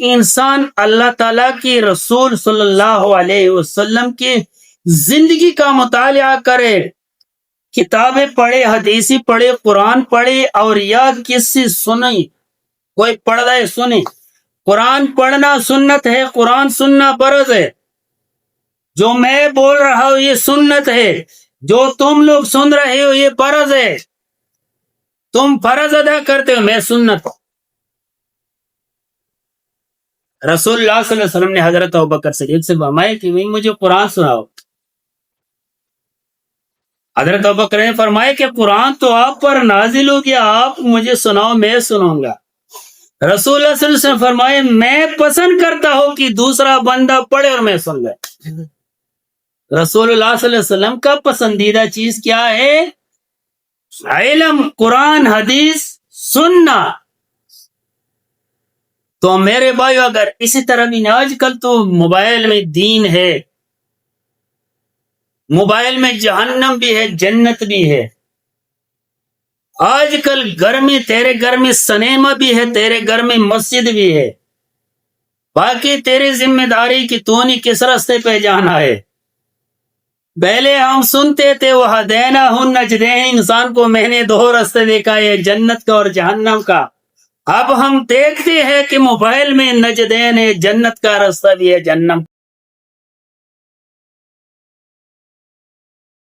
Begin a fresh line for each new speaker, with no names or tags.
انسان اللہ تعالیٰ کی رسول صلی اللہ علیہ وسلم کی زندگی کا مطالعہ کرے، کتابیں پڑھے، حدیثی پڑھے، قرآن پڑھے، اور یا کسی سنی کوئی پڑھ رہا ہے سنی۔ قرآن پڑھنا سنت ہے، قرآن سننا فرض ہے۔ جو میں بول رہا ہوں یہ سنت ہے، جو تم لوگ سن رہے ہو یہ فرض ہے۔ تم فرض ادا کرتے ہو، میں سنت۔ رسول اللہ صلی اللہ علیہ وسلم نے حضرت ابوبکر صدیق سے فرمایا کہ بھئی مجھے قرآن سناؤ۔ حضرت ابوبکر نے فرمایا کہ قرآن تو آپ پر نازل ہو گیا، آپ مجھے سناؤ، میں سنوں گا۔ رسول اللہ صلی اللہ علیہ وسلم فرمائے میں پسند کرتا ہوں کہ دوسرا بندہ پڑھے اور میں سن لے۔ رسول اللہ صلی اللہ علیہ وسلم کا پسندیدہ چیز کیا ہے؟ علم، قرآن، حدیث سننا۔ تو میرے بھائیو اگر اسی طرح بھی نہ، آج کل تو موبائل میں دین ہے، موبائل میں جہنم بھی ہے، جنت بھی ہے۔ آج کل گھر میں، تیرے گھر میں سنیما بھی ہے، تیرے گھر میں مسجد بھی ہے، باقی تیری ذمہ داری کہ تو نے کس راستے پہ جانا ہے۔ پہلے ہم سنتے تھے وَهَدَيْنَاهُ النَّجْدَيْنِ، انسان کو میں نے دو راستے دیکھا ہے، جنت کا اور جہنم کا۔ اب ہم دیکھتے ہیں کہ موبائل میں نجدین ہے، جنت کا راستہ بھی ہے، جہنم